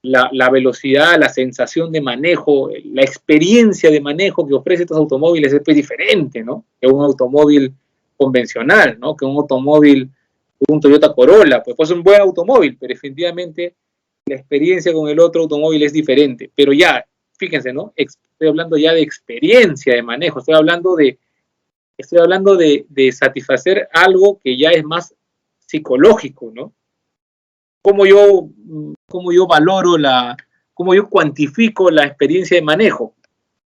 la velocidad, la sensación de manejo, la experiencia de manejo que ofrece estos automóviles es pues diferente, ¿no? Que un automóvil convencional, ¿no? Que un automóvil, un Toyota Corolla, pues es un buen automóvil, pero definitivamente la experiencia con el otro automóvil es diferente. Pero ya, fíjense, ¿no? Estoy hablando ya de experiencia de manejo, estoy hablando de satisfacer algo que ya es más psicológico, ¿no? Cómo yo valoro cómo yo cuantifico la experiencia de manejo.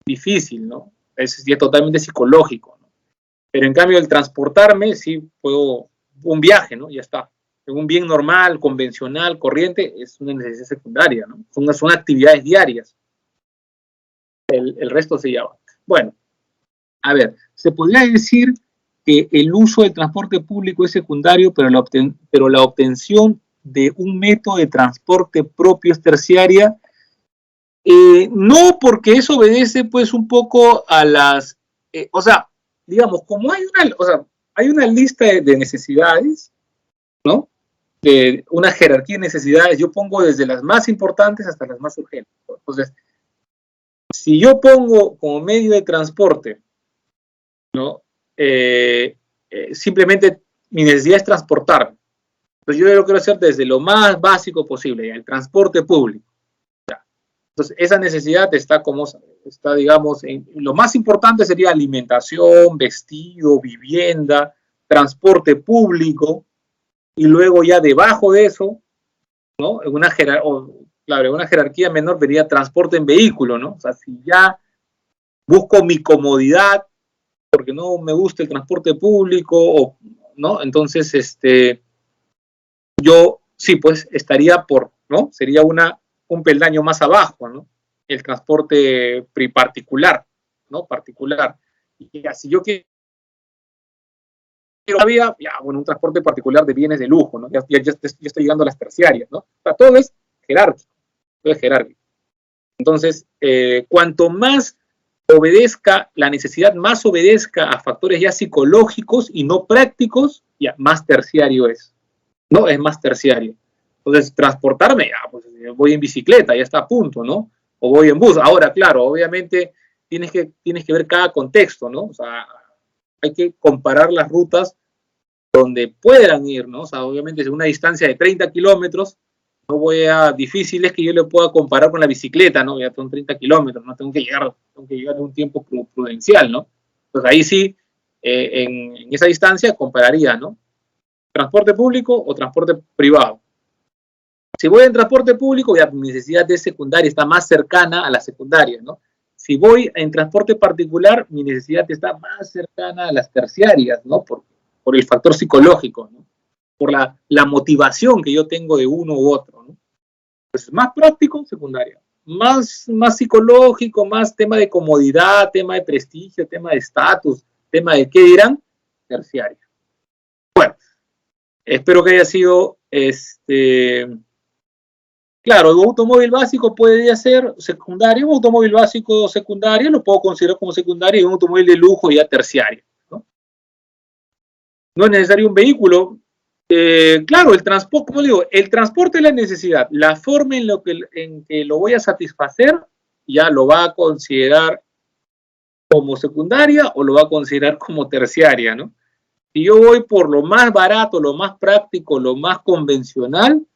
Difícil, ¿no? Es ya totalmente psicológico, ¿no? Pero en cambio el transportarme, sí puedo, un viaje, ¿no? Ya está. Un bien normal, convencional, corriente, es una necesidad secundaria, ¿no? Son actividades diarias. El resto se llama. Bueno, a ver, se podría decir que el uso del transporte público es secundario, pero la obtención de un método de transporte propio es terciaria. No, porque eso obedece pues un poco a las, o sea, digamos, como hay una lista de necesidades, ¿no? De una jerarquía de necesidades, yo pongo desde las más importantes hasta las más urgentes. Entonces, si yo pongo como medio de transporte, ¿no? Simplemente mi necesidad es transportarme. Entonces yo lo quiero hacer desde lo más básico posible, el transporte público. Ya. Entonces esa necesidad está, digamos, lo más importante sería alimentación, vestido, vivienda, transporte público, y luego ya debajo de eso, ¿no? En una jerarquía menor vería transporte en vehículo, ¿no? O sea, si ya busco mi comodidad, porque no me gusta el transporte público, ¿no? Entonces, yo sí, pues estaría ¿no? Sería un peldaño más abajo, ¿no? El transporte particular, ¿no? Particular. Y así yo quiero bueno, un transporte particular de bienes de lujo, ¿no? Ya estoy llegando a las terciarias, ¿no? O sea, todo es jerárquico, todo es jerárquico. Entonces, cuanto más la necesidad más obedezca a factores ya psicológicos y no prácticos, ya más terciario es, ¿no? Es más terciario. Entonces, transportarme, ya, pues voy en bicicleta, ya está a punto, ¿no? O voy en bus. Ahora, claro, obviamente tienes que ver cada contexto, ¿no? O sea, hay que comparar las rutas donde puedan ir, ¿no? O sea, obviamente, si una distancia de 30 kilómetros, difícil es que yo le pueda comparar con la bicicleta, ¿no? Ya son 30 kilómetros, ¿no? Tengo que llegar a un tiempo prudencial, ¿no? Pues ahí sí, en esa distancia compararía, ¿no? ¿Transporte público o transporte privado? Si voy en transporte público, ya mi necesidad de secundaria está más cercana a la secundaria, ¿no? Si voy en transporte particular, mi necesidad está más cercana a las terciarias, ¿no? Por el factor psicológico, ¿no? Por la motivación que yo tengo de uno u otro, ¿no? Pues más práctico, secundaria. Más psicológico, más tema de comodidad, tema de prestigio, tema de estatus, tema de qué dirán, terciaria. Bueno, espero que haya sido claro, un automóvil básico puede ser secundario, un automóvil básico secundario lo puedo considerar como secundario y un automóvil de lujo ya terciario, ¿no? No es necesario un vehículo. Claro, el transporte, como digo, el transporte es la necesidad. La forma en que lo voy a satisfacer ya lo va a considerar como secundaria o lo va a considerar como terciaria, ¿no? Si yo voy por lo más barato, lo más práctico, lo más convencional,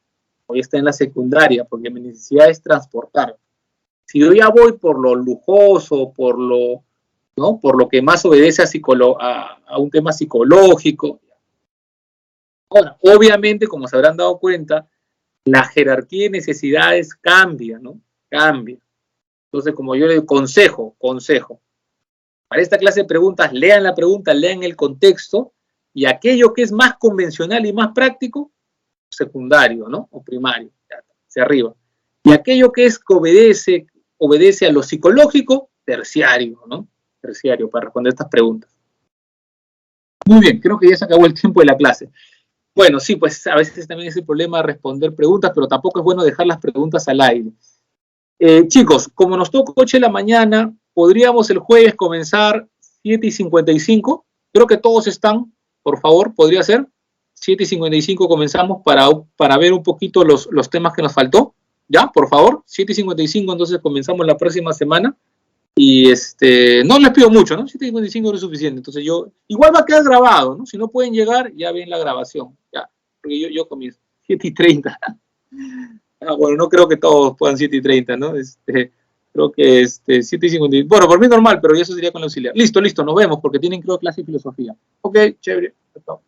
hoy está en la secundaria, porque mi necesidad es transportar. Si yo ya voy por lo lujoso, ¿no? Por lo que más obedece a un tema psicológico. Ahora, obviamente, como se habrán dado cuenta, la jerarquía de necesidades cambia, ¿no? Cambia. Entonces, como yo le consejo, para esta clase de preguntas, lean la pregunta, lean el contexto, y aquello que es más convencional y más práctico, secundario, ¿no? O primario, hacia arriba. Y aquello que obedece a lo psicológico, terciario, ¿no? Terciario, para responder estas preguntas. Muy bien, creo que ya se acabó el tiempo de la clase. Bueno, sí, pues a veces también es el problema de responder preguntas, pero tampoco es bueno dejar las preguntas al aire. Chicos, como nos toca 8 de la mañana, podríamos el jueves comenzar 7:55. Creo que todos están, por favor, podría ser. 7:55 comenzamos para ver un poquito los temas que nos faltó. ¿Ya? Por favor, 7:55, entonces comenzamos la próxima semana. Y no les pido mucho, ¿no? 7:55 no es suficiente. Entonces igual va a quedar grabado, ¿no? Si no pueden llegar, ya ven la grabación. Ya, porque yo comienzo. 7:30. Bueno, no creo que todos puedan 7:30, ¿no? Creo que 7:50. Bueno, por mí normal, pero eso sería con la auxiliar. Listo, nos vemos, porque tienen, creo, clase de filosofía. Ok, chévere. Chao.